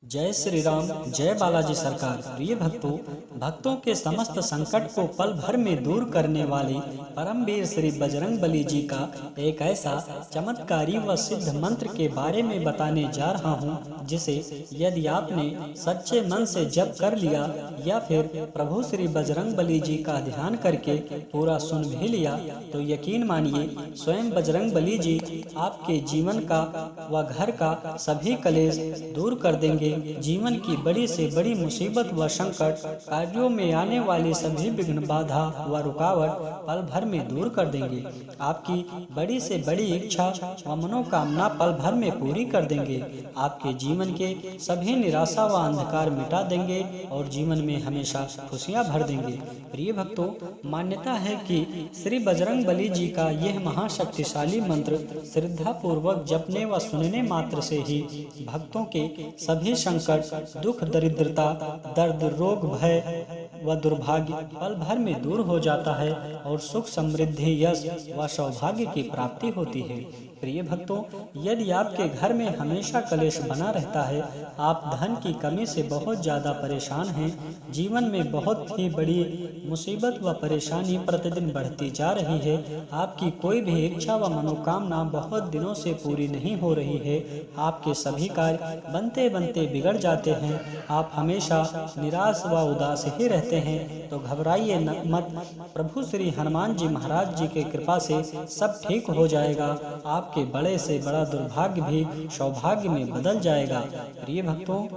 जय श्री राम, जय बालाजी सरकार। प्रिय भक्तों के समस्त संकट को पल भर में दूर करने वाले परमवीर श्री बजरंग बली जी का एक ऐसा चमत्कारी व सिद्ध मंत्र के बारे में बताने जा रहा हूँ, जिसे यदि आपने सच्चे मन से जप कर लिया या फिर प्रभु श्री बजरंग बली जी का ध्यान करके पूरा सुन भी लिया तो यकीन मानिए स्वयं बजरंग बली जी आपके जीवन का व घर का सभी कलेश दूर कर देंगे। जीवन की बड़ी से बड़ी मुसीबत व संकट, कार्यों में आने वाली सभी विघ्न, बाधा व रुकावट पल भर में दूर कर देंगे। आपकी बड़ी से बड़ी इच्छा व मनोकामना पल भर में पूरी कर देंगे। आपके जीवन के सभी निराशा व अंधकार मिटा देंगे और जीवन में हमेशा खुशियां भर देंगे। प्रिय भक्तों, मान्यता है कि श्री बजरंग बली जी का यह महाशक्तिशाली मंत्र श्रद्धा पूर्वक जपने व सुनने मात्र से ही भक्तों के सभी संकट, दुख, दरिद्रता, दर्द, रोग, भय व दुर्भाग्य पल भर में दूर हो जाता है और सुख, समृद्धि, यश व सौभाग्य की प्राप्ति होती है। प्रिय भक्तों, यदि आपके घर में हमेशा कलेश बना रहता है, आप धन की कमी से बहुत ज्यादा परेशान हैं, जीवन में बहुत ही बड़ी मुसीबत व परेशानी प्रतिदिन बढ़ती जा रही है, आपकी कोई भी इच्छा व मनोकामना बहुत दिनों से पूरी नहीं हो रही है, आपके सभी कार्य बनते बनते बिगड़ जाते हैं, आप हमेशा निराश व उदास ही रहते हैं, तो घबराइए मत। प्रभु श्री हनुमान जी महाराज जी की कृपा से सब ठीक हो जाएगा। आपके बड़े से बड़ा दुर्भाग्य भी सौभाग्य में बदल जाएगा। प्रिय भक्तों,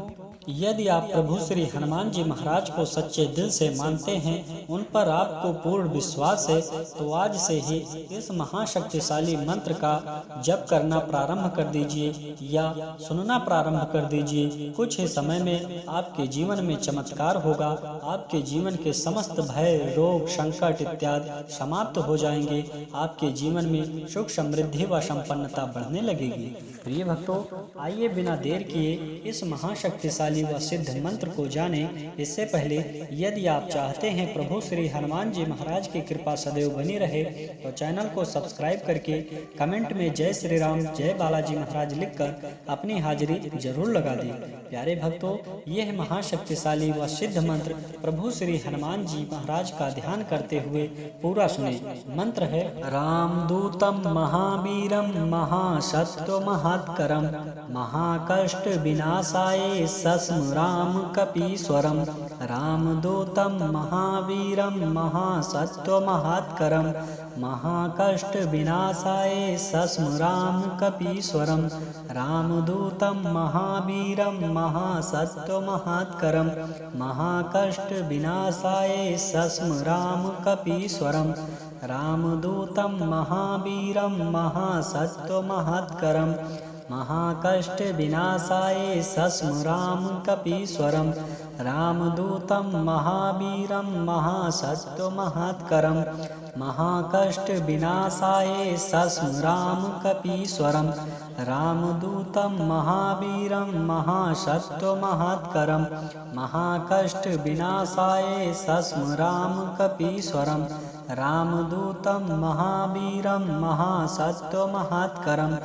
यदि आप प्रभु श्री हनुमान जी महाराज को सच्चे दिल से मानते हैं, उन पर आपको पूर्ण विश्वास है, तो आज से ही इस महाशक्तिशाली मंत्र का जप करना प्रारंभ कर दीजिए या सुनना प्रारंभ कर दीजिए। कुछ ही समय में आपके जीवन में चमत्कार होगा। आपके जीवन के समस्त भय, रोग, संकट इत्यादि समाप्त हो जाएंगे। आपके जीवन में सुख, समृद्धि व संपन्नता बढ़ने लगेगी। प्रिय भक्तों, आइए बिना देर किए इस महाशक्तिशाली व सिद्ध मंत्र को जाने। इससे पहले यदि आप चाहते हैं प्रभु श्री हनुमान जी महाराज की कृपा सदैव बनी रहे, तो चैनल को सब्सक्राइब करके कमेंट में जय श्री राम, जय बालाजी महाराज लिखकर अपनी हाजिरी जरूर लगा दें। प्यारे भक्तों, यह महाशक्तिशाली व सिद्ध मंत्र प्रभु श्री हनुमान जी महाराज का ध्यान करते हुए पूरा सुने। मंत्र है: रामदूतम महावीरम महासत्व महात्करम महाकष्ट विनाशाय सस्मराम कपीश्वरम। रामदूतम महावीरम महासत्व महात्करम महाकष्ट विनाशाय सस्मराम कपीश्वरम। रामदूतम महावीरम महासत्व महात्करम महाकष्ट विनाशाय सस्मराम कपीश्वरम। रामदूतम महावीरम महासत्व महात्करम महाकष्ट विनाशाय सस्मराम कपीश्वरम। रामदूतम महावीरम महासत्व महात्करम महाकष्ट विनाशाय सस्मराम कपीश्वरम। रामदूतम महावीरम महासत्व महात्करम महाकष्ट विनाशाय सस्मराम कपीश्वरम। रामदूतम महावीरम महासत्व महात्करम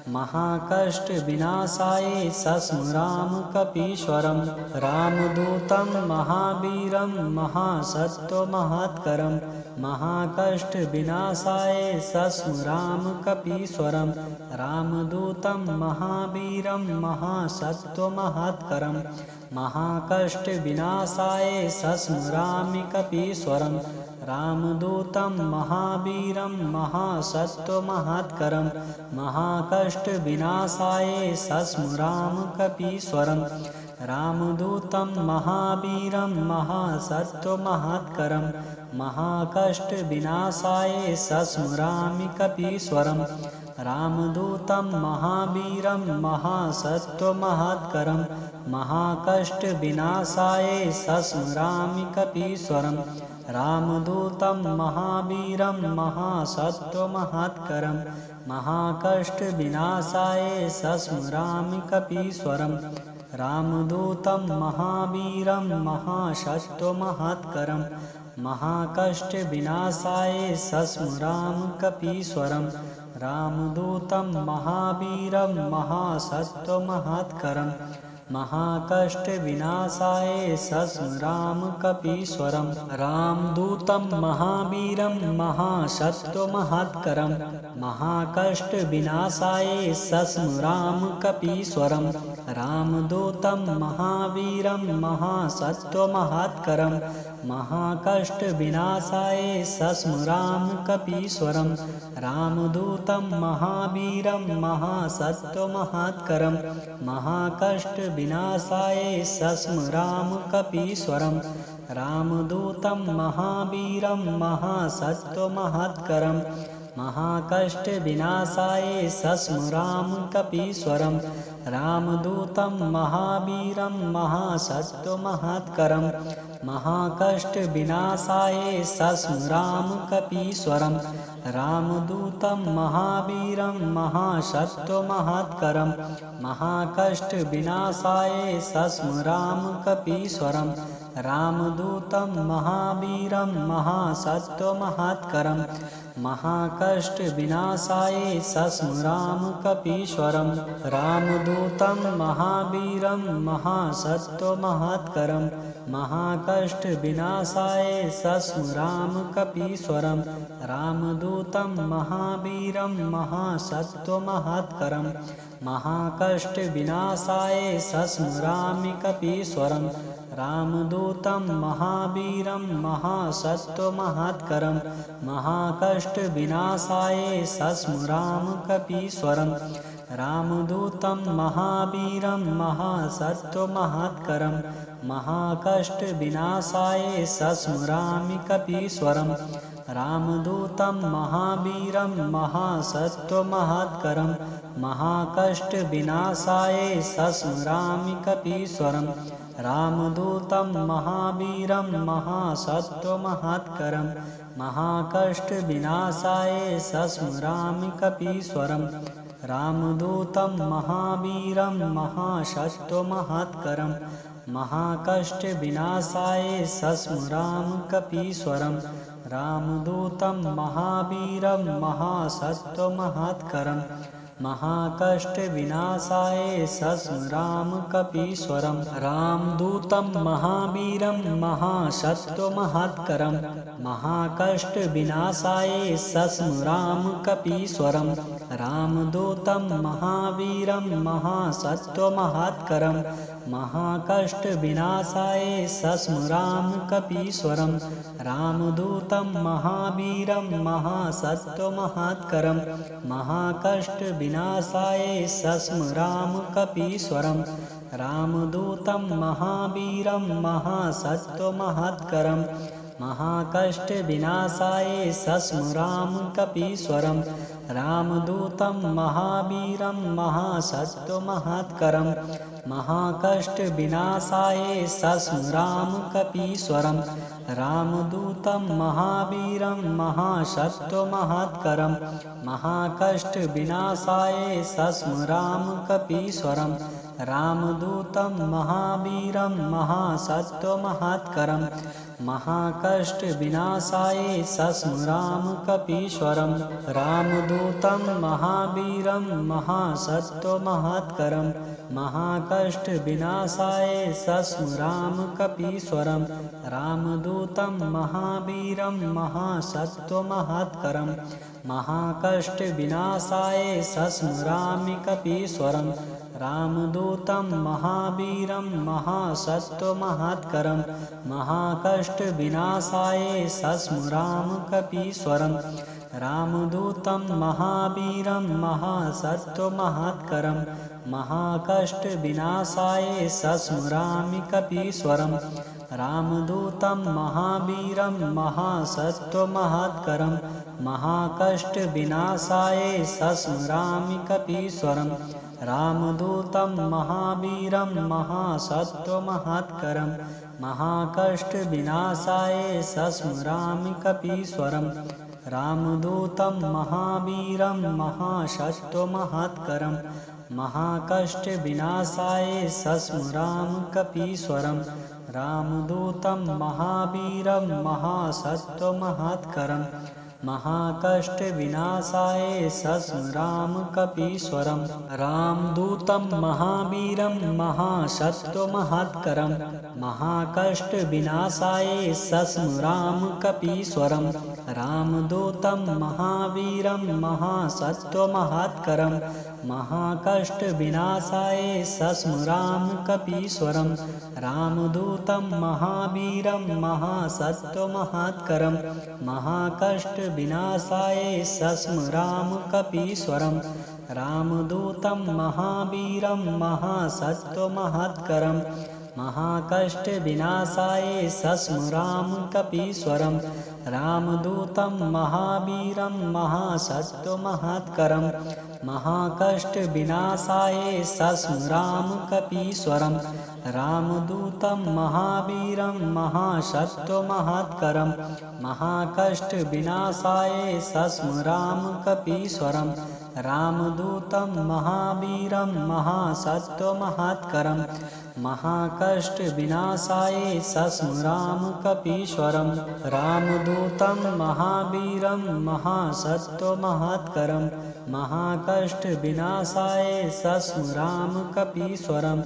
महाकष्ट विनाशाय सस्मराम कपीश्वरम। रामदूतम महावीरम महासत्व महात्करम महाकष्ट विनाशाय सस्मराम कपीश्वरम। रामदूतम महावीरम महासत्व महात्करम महाकष्ट विनाशाय सस्मरामि कपीश्वरम। रामदूतम महावीरम महासत्व महात्करम महाकष्ट विनाशाय सस्मराम कपीश्वरम। रामदूतम महावीरम महासत्व महात्करम महाकष्ट विनाशाय सस्मरामि कपीश्वरम। रामदूतम महावीरम महासत्व महात्करम महाकष्ट विनाशाय सस्मरामि कपीश्वरम। रामदूतम महावीरम महासत्व महात्करम महाकष्ट विनाशाय सस्मरामि कपीश्वरम। रामदूतम महावीरम महासत्व महात्करम महाकष्ट विनाशाय सस्मराम कपीश्वरम। रामदूतं महावीरं महासत्त्वमहत्करं महाकष्टविनाशाय सस्मरामकपीश्वरं रामदूतं महावीरं महासत्त्वमहत्करं महाकष्टविनाशाय सस्मरामकपीश्वरं रामदूतं महावीरं महासत्त्वमहत्करं महाकष्टविनाशाय सस्मरामकपीश्वरं रामदूतं महावीरं महासत्त्वमहत्करं महाकष्टविनाशाय सस्मरामकपीश्वरं रामदूतं महावीरं महासत्त्वमहत्करं महाकष्टविनाशाय सस्मरामकपीश्वरं रामदूतं महावीरं महासत्त्वमहत्करं महाकष्टविनाशाय सस्मरामकपीश्वरं रामदूतं महावीरं महासत्त्वमहत्करं महाकष्टविनाशाय सस्मरामकपीश्वरं रामदूतं महावीरं महासत्त्वमहत्करं महाकष्टविनाशाय सस्मरामकपीश्वरं रामदूतं महावीरं महासत्त्वमहत्करं महाकष्टविनाशाय सस्मरामकपीश्वरं रामदूतं महावीरं महासत्त्वमहत्करं महाकष्टविनाशाय सस्मरामकपीश्वरं रामदूतं महावीरं महासत्त्वमहत्करं महाकष्टविनाशाय सस्मरामकपीश्वरं रामदूतं महावीरं महासत्त्वमहत्करं महाकष्टविनाशाय सस्मरामकपीश्वरं रामदूतं महावीरं महासत्त्वमहत्करं महाकष्टविनाशाय सस्मरामकपीश्वरं रामदूतं महावीरं महासत्त्वमहत्करं महाकष्टविनाशाय सस्मरामकपीश्वरं रामदूतं महावीरं महासत्त्वमहत्करं महाकष्टविनाशाय सस्मरामकपीश्वरं रामदूतं महावीरं महासत्त्वमहत्करं महाकष्टविनाशाय सस्मरामकपीश्वरं रामदूतं महावीरं महासत्त्वमहत्करं महाकष्टविनाशाय सस्मरामकपीश्वरं रामदूतं महावीरं महासत्त्वमहत्करं महाकष्टविनाशाय सस्मरामकपीश्वरं रामदूतं महावीरं महासत्त्वमहत्करं महाकष्टविनाशाय सस्मरामकपीश्वरं रामदूतं महावीरं महासत्त्वमहत्करं महाकष्टविनाशाय सस्मरामकपीश्वरं रामदूतं महावीरं महासत्त्वमहत्करं महाकष्टविनाशाय सस्मरामकपीश्वरं रामदूतं महावीरं महासत्त्वमहत्करं महाकष्टविनाशाय सस्मरामकपीश्वरं रामदूतं महावीरं महासत्त्वमहत्करं महाकष्टविनाशाय सस्मरामकपीश्वरं रामदूतं महावीरं महासत्त्वमहत्करं महाकष्टविनाशाय सस्मरामकपीश्वरं रामदूतं महावीरं महासत्त्वमहत्करं महाकष्टविनाशाय सस्मरामकपीश्वरं रामदूतं महावीरं महासत्त्वमहत्करं महाकष्टविनाशाय सस्मरामकपीश्वरं रामदूतं महावीरं महासत्त्वमहत्करं महाकष्टविनाशाय सस्मरामकपीश्वरं रामदूतं महावीरं महासत्त्वमहत्करं महाकष्टविनाशाय सस्मरामकपीश्वरं रामदूतं महावीरं महासत्त्वमहत्करं महाकष्टविनाशाय सस्मरामकपीश्वरं रामदूतं महावीरं महासत्त्वमहत्करं महाकष्टविनाशाय सस्मरामकपीश्वरं रामदूतं महावीरं महासत्त्वमहत्करं महाकष्ट विनाशाय सस्मराम कपीश्वरम। रामदूतं महावीरं महासत्वमहत्करं महाकष्ट विनाशाय सस्मराम कपीश्वरम। रामदूतं महावीरं महासत्वमहत्करं महाकष्ट विनाशाय सस्मराम कपीश्वरम। रामदूतं महावीरं महासत्वमहत्करं महाकष्ट विनाशाय सस्मराम कपीश्वरम। रामदूतं महावीरं महासत्वमहत्करं महाकष्ट विनाशाय सस्मराम कपीश्वरम। रामदूतं महावीरं महासत्वमहत्करं महाकष्ट विनाशाय सस्मराम कपीश्वरम। रामदूतं महावीरं महासत्वमहत्करं महाकष्ट विनाशाय सस्मराम कपीश्वरम। रामदूतं महावीरं महासत्वमहत्करं महाकष्ट विनाशाय सस्मराम कपीश्वरम। रामदूतं महावीरं महासत्वमहत्करं महाकष्ट विनाशाय सस्मराम कपीश्वरम।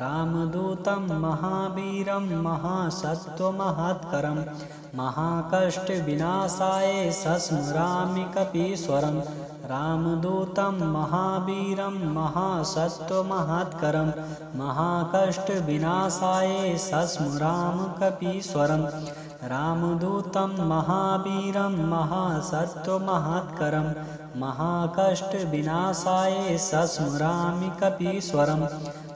रामदूतं महावीरं महासत्वमहत्करं महाकष्ट विनाशाय सस्मरामि कपीश्वरम। रामदूतं महावीरं महासत्वमहत्करं महाकष्ट विनाशाय सस्मराम कपीश्वरम। रामदूतं महावीरं महासत्वमहत्करं महाकष्ट विनाशाय सस्मरामि कपीश्वरम।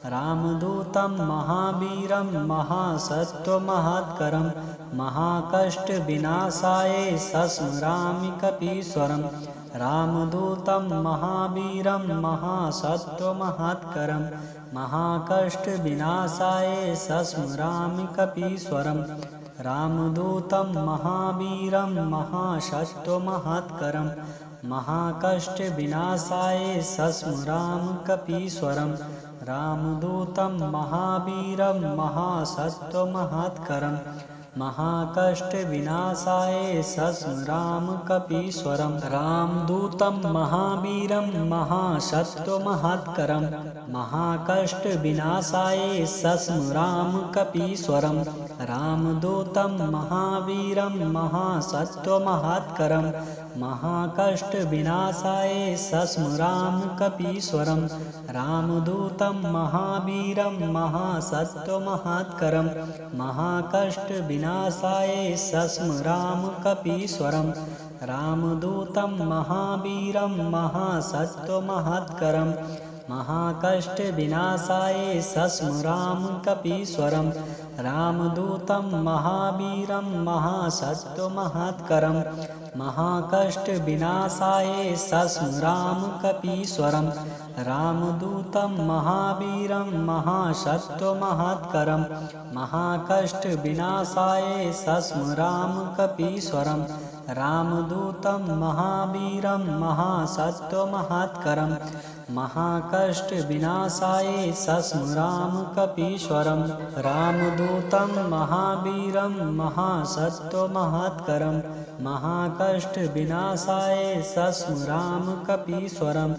रामदूतं महावीरं महासत्वमहत्करं महाकष्ट विनाशाय सस्मरामि कपीश्वरम। रामदूतं महावीरं महासत्वमहत्करं महाकष्ट विनाशाय सस्मरामि कपीश्वरम। रामदूतं महावीरं महासत्वमहत्करं महाकष्ट विनाशाय सस्मराम कपीश्वरम। रामदूतं महावीरं महासत्वमहत्करं महाकष्ट विनाशाय सस्मराम कपीश्वरम। रामदूतं महावीरं महासत्वमहत्करं महाकष्ट विनाशाय सस्मराम कपीश्वरम। रामदूतं महावीरं महासत्वमहत्करं महाकष्ट विनाशाय सस्मराम कपीश्वरम। रामदूतं महावीरं महासत्वमहत्करं महाकष्ट विनाशाय सस्मराम कपीश्वरम। रामदूतं महावीरं महासत्वमहत्करं महाकष्ट विनाशाय सस्मराम कपीश्वरम। रामदूतं महावीरं महासत्वमहत्करं महाकष्ट विनाशाय सस्मराम कपीश्वरम। रामदूतं महावीरं महासत्वमहत्करं महाकष्ट विनाशाय सस्मराम कपीश्वरम। रामदूतं महावीरं महासत्वमहत्करं महाकष्ट विनाशाय सस्मराम कपीश्वरम। रामदूतं महावीरं महासत्वमहत्करं महाकष्ट विनाशाय सस्मराम कपीश्वरम।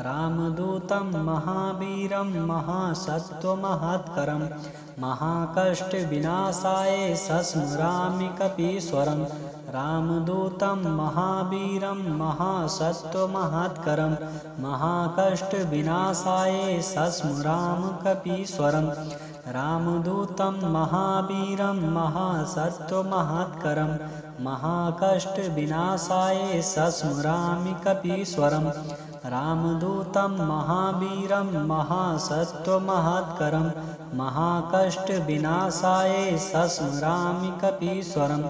रामदूतं महावीरं महासत्वमहत्करं महाकष्ट विनाशाय सस्मरामि कपीश्वरम। रामदूतं महावीरं महासत्वमहत्करं महाकष्ट विनाशाय सस्मराम कपीश्वरम। रामदूतं महावीरं महासत्वमहत्करं महाकष्ट विनाशाय सस्मरामि कपीश्वरम। रामदूतं महावीरं महासत्वमहत्करं महाकष्ट विनाशाय सस्मरामि कपीश्वरम।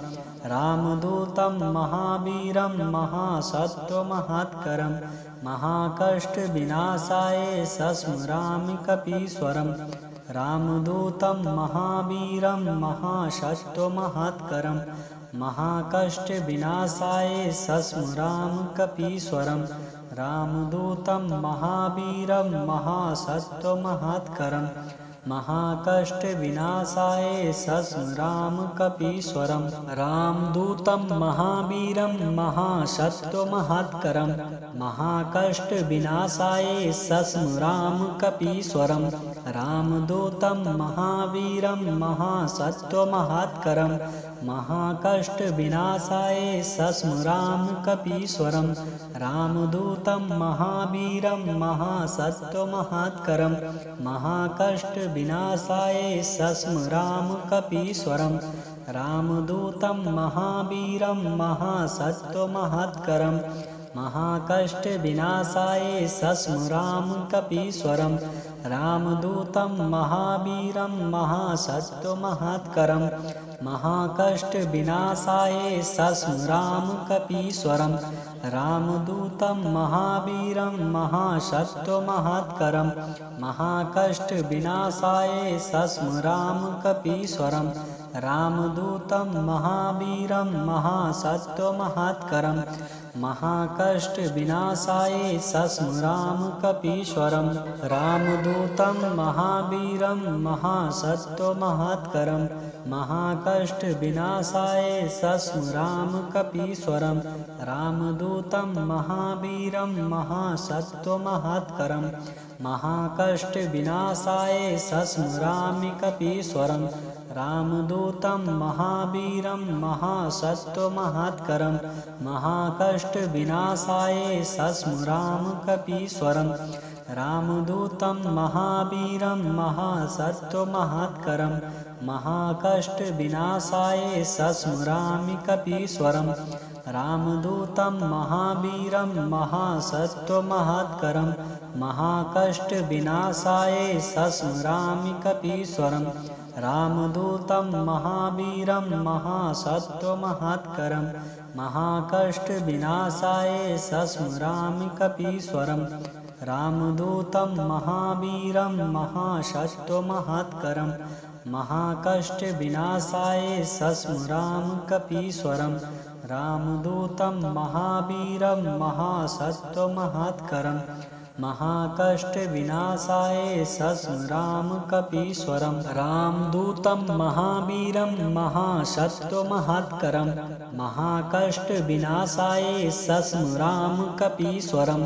रामदूतं महावीरं महासत्वमहत्करं महाकष्ट विनाशाय सस्मरामि कपीश्वरम। रामदूतं महावीरं महासत्वमहत्करं महाकष्ट विनाशाय सस्मराम कपीश्वरम। रामदूतं महावीरं महासत्वमहत्करं महाकष्टविनाशाय सस्मरामकपीश्वरं रामदूतं महावीरं महासत्त्वमहत्करं महाकष्टविनाशाय सस्मरामकपीश्वरं रामदूतं महावीरं महासत्त्वमहत्करं महाकष्टविनाशाय सस्मरामकपीश्वरं रामदूतं महावीरं महासत्त्वमहत्करं महाकष्टविनाशाय सस्मरामकपीश्वरं रामदूतं महावीरं महासत्त्वमहत्करं महाकष्टविनाशाय सस्मरामकपीश्वरं रामदूतं महावीरं महासत्त्वमहत्करं महाकष्टविनाशाय सस्मरामकपीश्वरं रामदूतं महावीरं महासत्त्वमहत्करं महाकष्टविनाशाय सस्मरामकपीश्वरं रामदूतं महावीरं महासत्त्वमहत्करं महाकष्टविनाशाय सस्मरामकपीश्वरं रामदूतं महावीरं महासत्त्वमहत्करं महाकष्टविनाशाय सस्मरामकपीश्वरं रामदूतं महावीरं महासत्त्वमहत्करं महाकष्टविनाशाय सस्मरामकपीश्वरं रामदूतं महावीरं महासत्त्वमहत्करं महाकष्टविनाशाय सस्मरामकपीश्वरं रामदूतं महावीरं महासत्त्वमहत्करं महाकष्टविनाशाय सस्मरामकपीश्वरं रामदूतं महावीरं महासत्त्वमहत्करं महाकष्टविनाशाय सस्मरामकपीश्वरं रामदूतं महावीरं महासत्त्वमहत्करं महाकष्टविनाशाय सस्मरामकपीश्वरं रामदूतं महावीरं महासत्त्वमहत्करं महाकष्टविनाशाय सस्मरामकपीश्वरं रामदूतं महावीरं महासत्त्वमहत्करं महाकष्टविनाशाय सस्मरामकपीश्वरं रामदूतं महावीरं महासत्त्वमहत्करं महाकष्टविनाशाय सस्मरामकपीश्वरं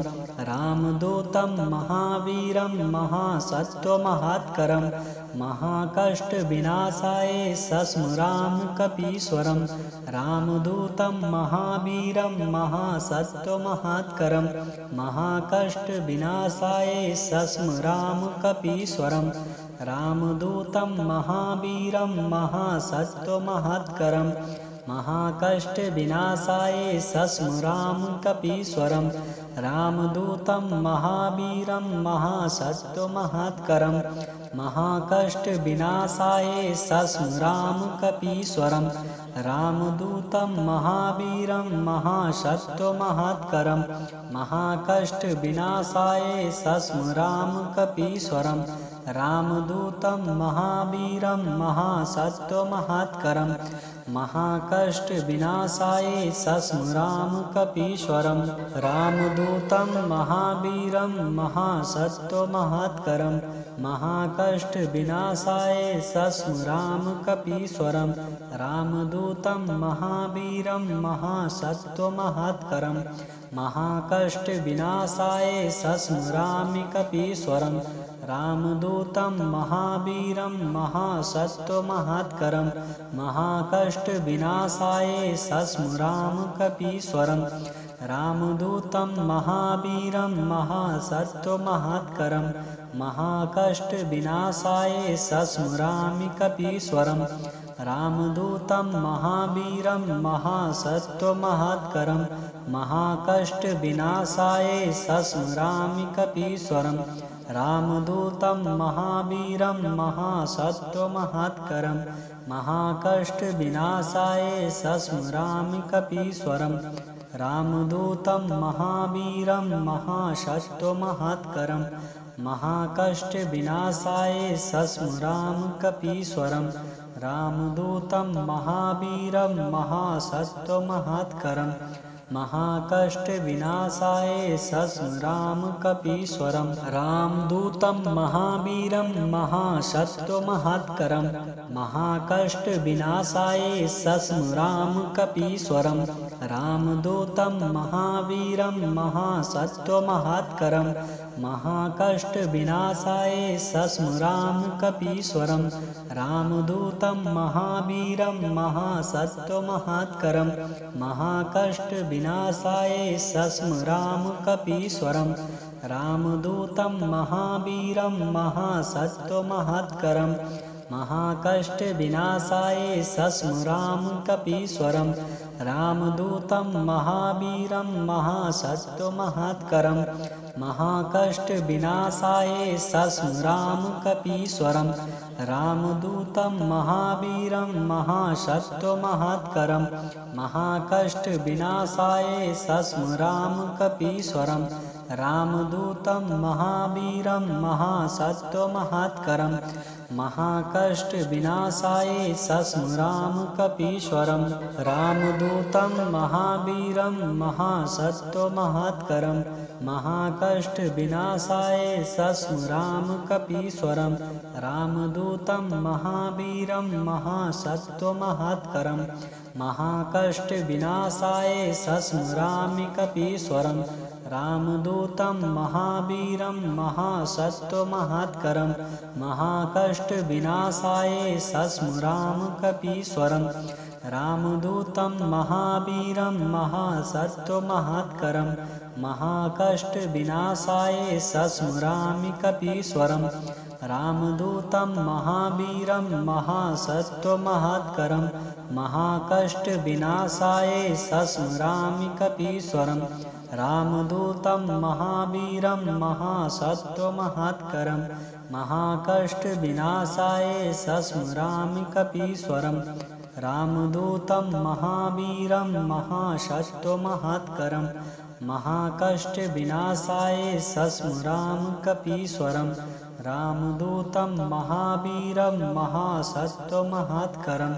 रामदूतं महावीरं महासत्त्वमहत्करं महाकष्टविनाशाय सस्मरामकपीश्वरं रामदूतं महावीरं महासत्त्वमहत्करं महाकष्टविनाशाय सस्मरामकपीश्वरं रामदूतं महावीरं महासत्त्वमहत्करं महाकष्टविनाशाय सस्मरामकपीश्वरं रामदूतं महावीरं महासत्त्वमहत्करं महाकष्टविनाशाय सस्मरामकपीश्वरं रामदूतं महावीरं महासत्त्वमहत्करं महाकष्टविनाशाय सस्मरामकपीश्वरं रामदूतं महावीरं महासत्त्वमहत्करं महाकष्टविनाशाय सस्मरामकपीश्वरं रामदूतं महावीरं महासत्त्वमहत्करं महाकष्टविनाशाय सस्मरामकपीश्वरं रामदूतं महावीरं महासत्त्वमहत्करं महाकष्टविनाशाय सस्मरामकपीश्वरं रामदूतं महावीरं महासत्त्वमहत्करं महाकष्टविनाशाय सस्मरामकपीश्वरं रामदूतं महावीरं महासत्त्वमहत्करं महाकष्टविनाशाय सस्मरामकपीश्वरं रामदूतं महावीरं महासत्त्वमहत्करं महाकष्टविनाशाय सस्मरामकपीश्वरं रामदूतं महावीरं महासत्त्वमहत्करं महाकष्टविनाशाय सस्मरामकपीश्वरं रामदूतं महावीरं महासत्त्वमहत्करं महाकष्टविनाशाय सस्मरामकपीश्वरं रामदूतं महावीरं महासत्त्वमहत्करं महाकष्ट विनाशाय सस्मराम कपीश्वरम। रामदूतं महावीरं महासत्वमहत्करं महाकष्ट विनाशाय सस्मराम कपीश्वरम। रामदूतं महावीरं महासत्वमहत्करं महाकष्ट विनाशाय सस्मराम कपीश्वरम। रामदूतं महावीरं महासत्वमहत्करं महाकष्ट विनाशाय सस्मराम कपीश्वरम। रामदूतं महावीरं महासत्वमहत्करं महाकष्ट विनाशाय सस्मराम कपीश्वरम। रामदूतं महावीरं महासत्वमहत्करं महाकष्ट विनाशाय सस्मराम कपीश्वरम। रामदूतं महावीरं महासत्वमहत्करं महाकष्ट विनाशाय सस्मराम कपीश्वरम। रामदूतं महावीरं महासत्वमहत्करं महाकष्ट विनाशाय सस्मराम कपीश्वरम। रामदूतं महावीरं महासत्वमहत्करं महाकष्ट विनाशाय सस्मराम कपीश्वरम। रामदूतं महावीरं महासत्वमहत्करं महाकष्ट विनाशाय सस्मरामि कपीश्वरम। रामदूतं महावीरं महासत्वमहत्करं महाकष्ट विनाशाय सस्मराम कपीश्वरम। रामदूतं महावीरं महासत्वमहत्करं महाकष्ट विनाशाय सस्मरामि कपीश्वरम। रामदूतं महावीरं महासत्वमहत्करं महाकष्ट विनाशाय सस्मरामि कपीश्वरम। रामदूतं महावीरं महासत्वमहत्करं महाकष्ट विनाशाय सस्मरामि कपीश्वरम। रामदूतं महावीरं महासत्वमहत्करं महाकष्ट विनाशाय सस्मराम कपीश्वरम। रामदूतं महावीरं महासत्वमहत्करं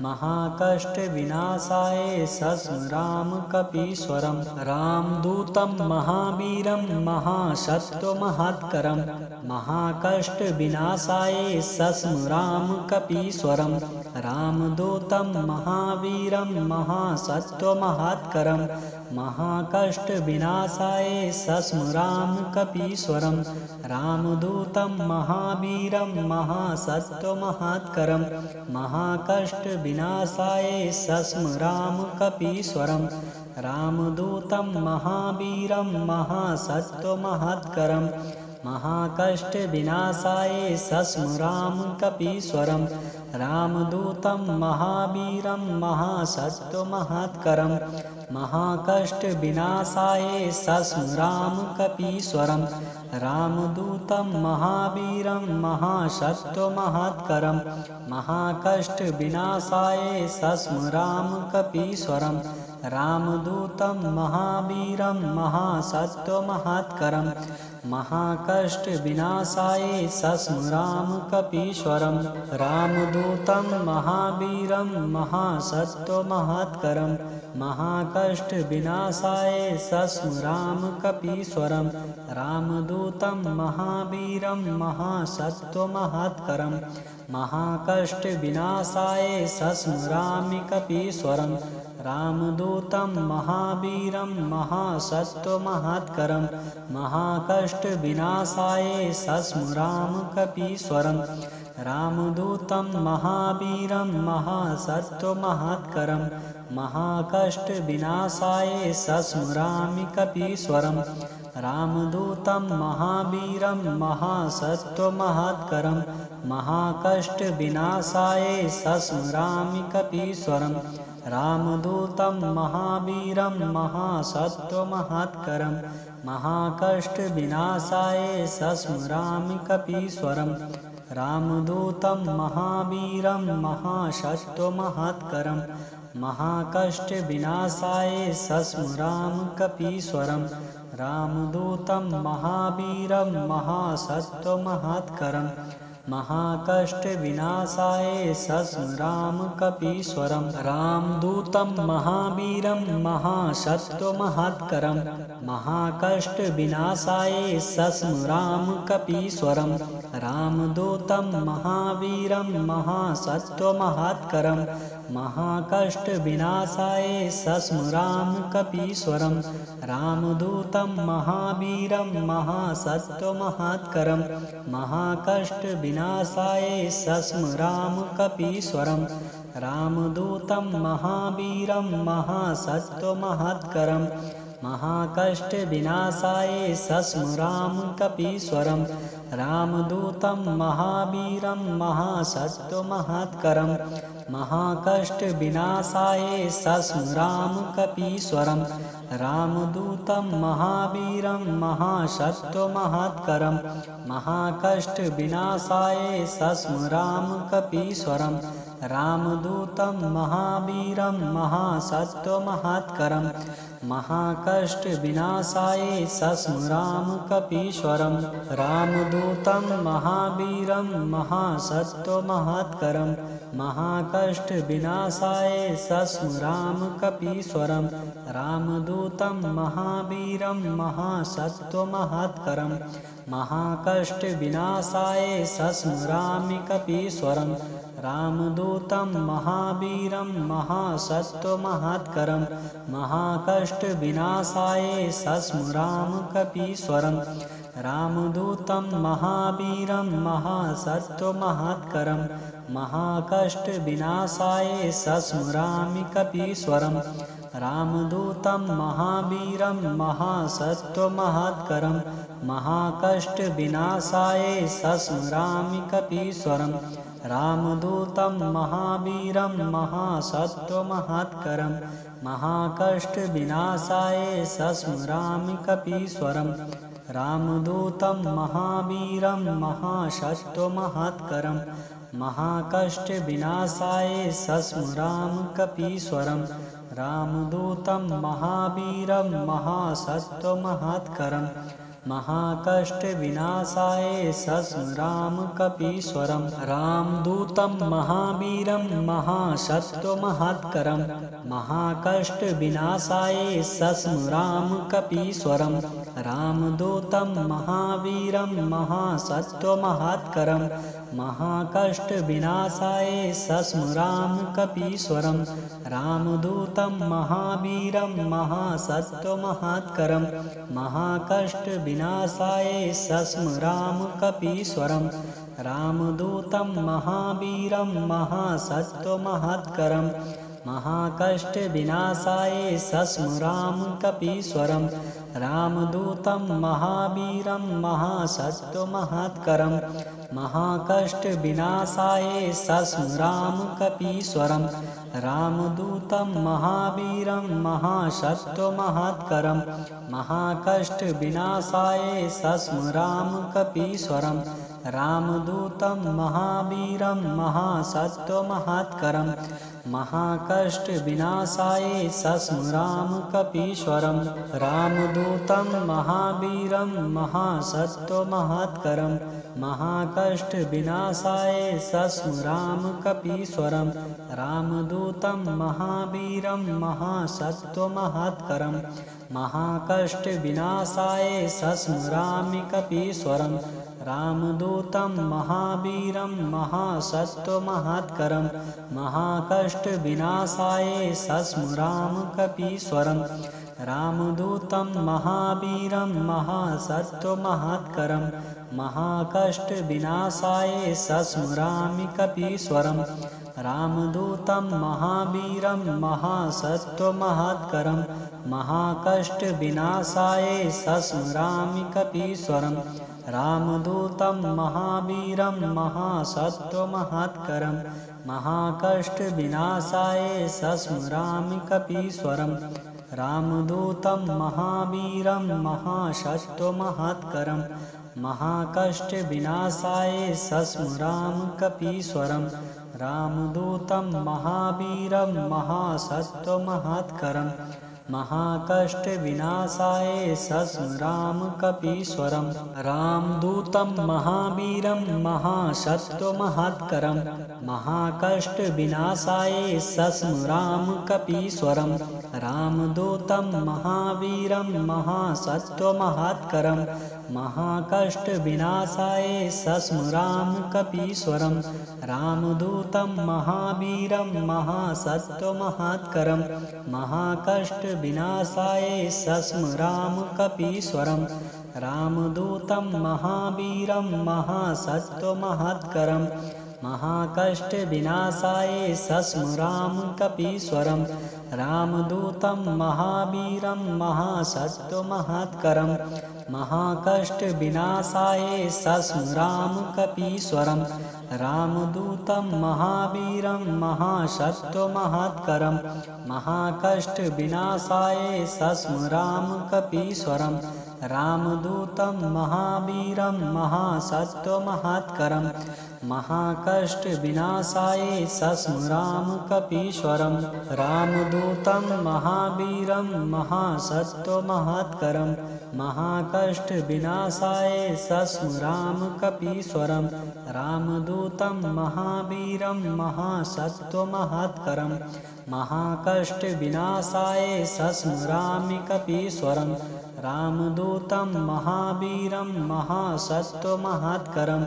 महाकष्ट विनाशाय सस्मराम कपीश्वरम। रामदूतं महावीरं महासत्वमहत्करं महाकष्ट विनाशाय सस्मराम कपीश्वरम। रामदूतं महावीरं महासत्वमहत्करं महाकष्ट विनाशाय सस्मराम कपीश्वरम। रामदूतं महावीरं महासत्वमहत्करं महाकष्ट विनाशाय सस्मराम कपीश्वरम। रामदूतं महावीरं महासत्वमहत्करं महाकष्ट विनाशाय सस्मराम कपीश्वरम। रामदूतं महावीरं महासत्वमहत्करं महाकष्ट विनाशाय सस्मराम कपीश्वरम। रामदूतं महावीरं महासत्वमहत्करं महाकष्ट विनाशाय सस्मराम कपीश्वरम। रामदूतं महावीरं महासत्वमहत्करं महाकष्ट विनाशाय सस्मराम कपीश्वरम। रामदूतं महावीरं महासत्वमहत्करं महाकष्ट विनाशाय सस्मराम कपीश्वरम। रामदूतं महावीरं महासत्वमहत्करं महाकष्ट विनाशाय सस्मरामि कपीश्वरम। रामदूतं महावीरं महासत्वमहत्करं महाकष्ट विनाशाय सस्मराम कपीश्वरम। रामदूतं महावीरं महासत्वमहत्करं महाकष्ट विनाशाय सस्मरामि कपीश्वरम। रामदूतं महावीरं महासत्वमहत्करं महाकष्ट विनाशाय सस्मरामि कपीश्वरम। रामदूतं महावीरं महासत्वमहत्करं महाकष्ट विनाशाय सस्मरामि कपीश्वरम। रामदूतं महावीरं महासत्वमहत्करं महाकष्ट विनाशाय सस्मराम कपीश्वरम। रामदूतं महावीरं महासत्वमहत्करं महाकष्ट विनाशाय सस्मराम कपीश्वरम। रामदूतं महावीरं महासत्वमहात्करं महाकष्ट विनाशाय सस्मराम कपीश्वरम। रामदूतं महावीरं महासत्वमहात्करं महाकष्ट विनाशाय सस्मराम कपीश्वरम। रामदूतं महावीरं महासत्वमहात्करं महाकष्ट विनाशाय सस्मराम कपीश्वरम। रामदूतं महावीरं महासत्वमहात्करं महाकष्ट विनाशाय सस्मराम कपीश्वरम। रामदूतं महावीरं महासत्वमहात्करं महाकष्ट विनाशाय सस्मराम कपीश्वरम। रामदूतं महावीरं महासत्वमहात्करं महाकष्ट विनाशाय सस्मराम कपीश्वरम। रामदूतं महावीरं महासत्वमहात्करं महाकष्ट विनाशाय सस्मराम कपीश्वरम। रामदूतं महावीरं महासत्वमहात्करं महाकष्ट विनाशाय सस्मराम कपीश्वरम। रामदूतं महावीरं महासत्वमहात्करं महाकष्ट विनाशाय सस्मरामि कपीश्वरम। रामदूतं महावीरं महासत्वमहात्करं महाकष्ट विनाशाय सस्मराम कपीश्वरम। रामदूतं महावीरं महासत्वमहात्करं महाकष्ट विनाशाय सस्मरामि कपीश्वरम। रामदूतं महावीरं महासत्वमहात्करं महाकष्ट विनाशाय सस्मरामि कपीश्वरम। रामदूतं महावीरं महासत्वमहात्करं महाकष्ट विनाशाय सस्मरामि कपीश्वरम। रामदूतं महावीरं महासत्वमहात्करं महाकष्ट विनाशाय सस्मराम कपीश्वरम। रामदूतं महावीरं महासत्वमहात्करं महाकष्ट विनाशाय सस्मराम कपीश्वरम। रामदूतं महावीरं महासत्वमहात्करं महाकष्ट विनाशाय सस्मराम कपीश्वरम। रामदूतं महावीरं महासत्वमहात्करं महाकष्ट विनाशाय सस्मराम कपीश्वरम। रामदूतं महावीरं महासत्वमहात्करं महाकष्ट विनाशाय सस्मराम कपीश्वरम। रामदूतं महावीरं महासत्वमहात्करं महाकष्ट विनाशाय सस्मराम कपीश्वरम। रामदूतं महावीरं महासत्वमहात्करं महाकष्ट विनाशाय सस्मराम कपीश्वरम। रामदूतं महावीरं महासत्वमहात्करं महाकष्ट विनाशाय सस्मराम कपीश्वरम। रामदूतं महावीरं महासत्वमहात्करं महाकष्ट विनाशाय सस्मराम कपीश्वरम। रामदूतं महावीरं महासत्वमहात्करं महाकष्ट विनाशाय सस्मराम कपीश्वरम। रामदूतं महावीरं महासत्वमहात्करं महाकष्ट विनाशाय सस्मरामि कपीश्वरम। रामदूतं महावीरं महासत्वमहात्करं महाकष्ट विनाशाय सस्मराम कपीश्वरम। रामदूतं महावीरं महासत्वमहात्करं महाकष्ट विनाशाय सस्मरामि कपीश्वरम। रामदूतं महावीरं महासत्वमहात्करं महाकष्ट विनाशाय सस्मरामि कपीश्वरम। रामदूतं महावीरं महासत्वमहात्करं महाकष्ट विनाशाय सस्मरामि कपीश्वरम। रामदूतं महावीरं महासत्वमहात्करं महाकष्ट विनाशाय सस्मराम कपीश्वरम। रामदूतं महावीरं महासत्वमहात्करं महाकष्ट विनाशाय सस्मराम कपीश्वरम। रामदूतं महावीरं महासत्वमहत्करं महाकष्ट विनाशाय सस्मराम कपीश्वरम। रामदूतं महावीरं महासत्वमहत्करं महाकष्ट विनाशाय सस्मराम कपीश्वरम। रामदूतं महावीरं महासत्वमहत्करं महाकष्ट विनाशाय सस्मराम कपीश्वरम। रामदूतं महावीरं महासत्वमहत्करं महाकष्ट विनाशाय सस्मराम कपीश्वरम। रामदूतं महावीरं महासत्वमहत्करं महाकष्ट विनाशाय सस्मराम कपीश्वरम। रामदूतं महावीरं महासत्वमहत्करं महाकष्ट विनाशाय सस्मराम कपीश्वरम। रामदूतं महावीरं महासत्वमहत्करं महाकष्ट विनाशाय सस्मराम कपीश्वरम। रामदूतं महावीरं महासत्वमहत्करं महाकष्ट विनाशाय सस्मराम कपीश्वरम। रामदूतं महावीरं महासत्वमहत्करं महाकष्ट विनाशाय सस्मरामि कपीश्वरम। रामदूतं महावीरं महासत्वमहत्करं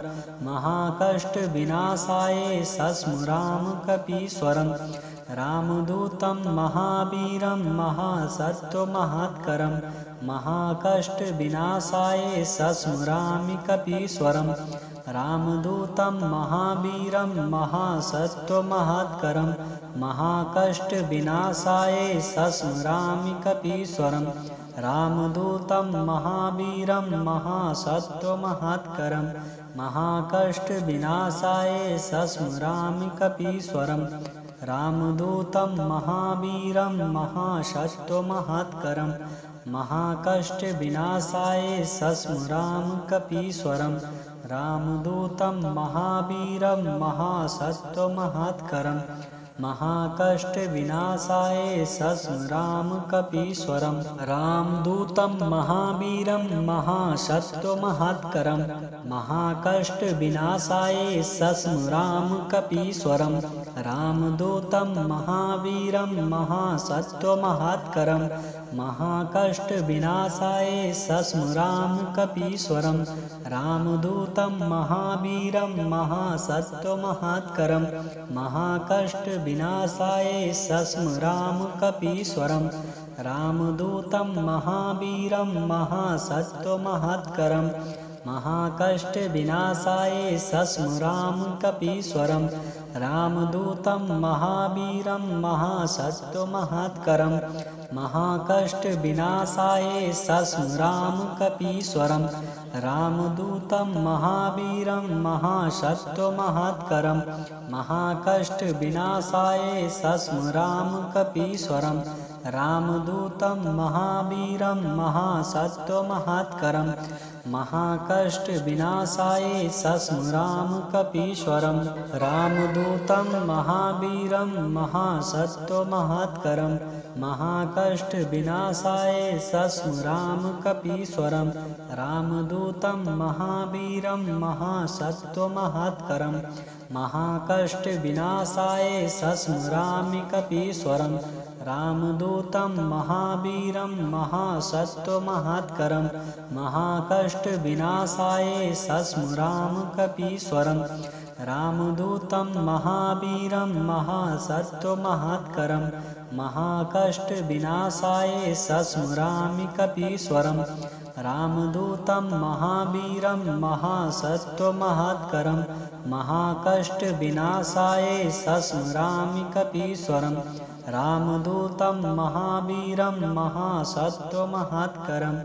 महाकष्ट विनाशाय सस्मराम कपीश्वरम। रामदूतं महावीरं महासत्वमहत्करं महाकष्ट विनाशाय सस्मरामि कपीश्वरम। रामदूतं महावीरं महासत्वमहत्करं महाकष्ट विनाशाय सस्मरामि कपीश्वरम। रामदूतं महावीरं महासत्वमहत्करं महाकष्ट विनाशाय सस्मरामि कपीश्वरम। रामदूतं महावीरं महासत्वमहत्करं महाकष्ट विनाशाय सस्मराम कपीश्वरम। रामदूतं महावीरं महासत्वमहत्करं महाकष्ट विनाशाय सस्मराम कपीश्वरम। रामदूतं महावीरं महासत्वमहत्करं महाकष्ट विनाशाय सस्मराम कपीश्वरम। रामदूतं महावीरं महासत्वमहत्करं महाकष्ट विनाशाय सस्मराम कपीश्वरम। रामदूतं महावीरं महासत्वमहत्करं महाकष्ट विनाशाय सस्मराम कपीश्वरम। रामदूतं महावीरं महासत्वमहत्करं महाकष्ट विनाशाय सस्मराम कपीश्वरम। रामदूतं महावीरं महासत्वमहत्करं महाकष्ट विनाशाय सस्मराम कपीश्वरम। रामदूतं महावीरं महासत्वमहत्करं महाकष्ट विनाशाय सस्मराम कपीश्वरम। रामदूतं महावीरं महासत्वमहत्करं महाकष्ट विनाशाय सस्मराम कपीश्वरम। रामदूतं महावीरं महासत्वमहत्करं महाकष्ट विनाशाय सस्मराम कपीश्वरम। रामदूतं महावीरं महासत्वमहत्करं महाकष्ट विनाशाय सस्मरामि कपीश्वरम। रामदूतं महावीरं महासत्वमहत्करं महाकष्ट विनाशाय सस्मराम कपीश्वरम। रामदूतं महावीरं महासत्वमहत्करं महाकष्ट विनाशाय सस्मरामि कपीश्वरम। रामदूतं महावीरं महासत्वमहत्करं महाकष्ट विनाशाय सस्मरामि कपीश्वरम। रामदूतं महावीरं महासत्वमहत्करं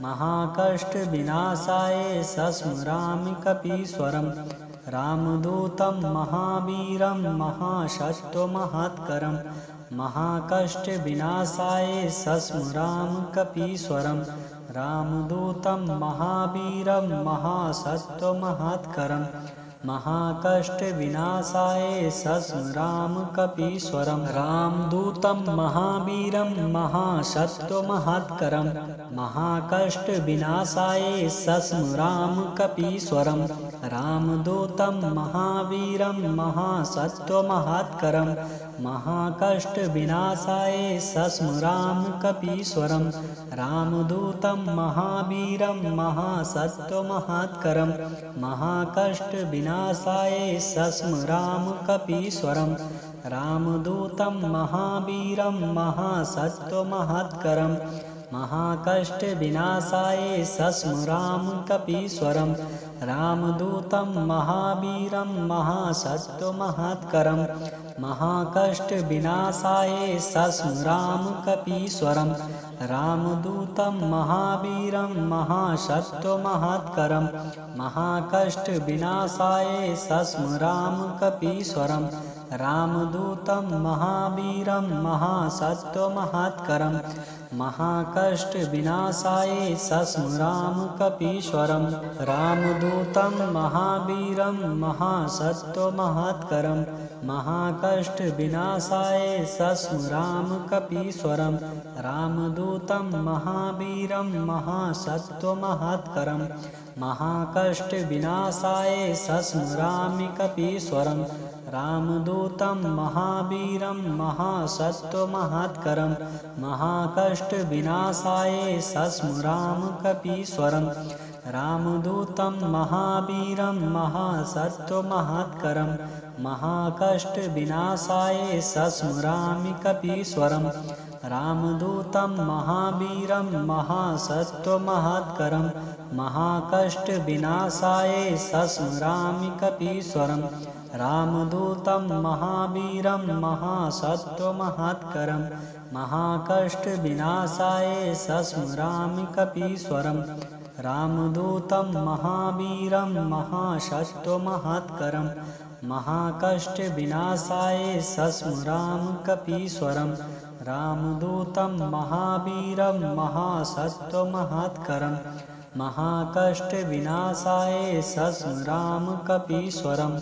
महाकष्ट विनाशाय सस्मरामि कपीश्वरम। रामदूतं महावीरं महासत्वमहत्करं महाकष्ट विनाशाय सस्मराम कपीश्वरम। रामदूतं महावीरं महासत्वमहत्करं महाकष्ट विनाशाय सस्मराम कपीश्वरम। रामदूतं महावीरं महासत्वमहत्करं महाकष्ट विनाशाय सस्मराम कपीश्वरम। रामदूतं महावीरं महासत्वमहत्करं महाकष्ट विनाशाय सस्मराम कपीश्वरम। रामदूतं महावीरं महासत्वमहत्करं महाकष्ट विनाशाय सस्मराम कपीश्वरम। रामदूतं महावीरं महासत्वमहत्करं महाकष्ट विनाशाय सस्मराम कपीश्वरम। रामदूतं महावीरं महासत्वमहत्करं महाकष्ट विनाशाय सस्मराम कपीश्वरम। रामदूतं महावीरं महासत्वमहत्करं महाकष्ट विनाशाय सस्मराम कपीश्वरम। रामदूतं महावीरं महासत्वमहत्करं महाकष्ट विनाशाय सस्मराम कपीश्वरम। रामदूतं महावीरं महासत्वमहत्करं महाकष्ट विनाशाय सस्मराम कपीश्वरम। रामदूतं महावीरं महासत्वमहत्करं महाकष्ट विनाशाय सस्मरामि कपीश्वरम। रामदूतं महावीरं महासत्वमहत्करं महाकष्ट विनाशाय सस्मराम कपीश्वरम। रामदूतं महावीरं महासत्वमहत्करं महाकष्ट विनाशाय सस्मरामि कपीश्वरम। रामदूतं महावीरं महासत्वमहत्करं महाकष्ट विनाशाय सस्मरामि कपीश्वरम। रामदूतं महावीरं महासत्वमहत्करं महाकष्ट विनाशाय सस्मरामि कपीश्वरम। रामदूतं महावीरं महासत्वमहत्करं महाकष्ट विनाशाय सस्मराम कपीश्वरम। रामदूतं महावीरं महासत्वमहत्करं महाकष्ट विनाशाय सस्मराम कपीश्वरम।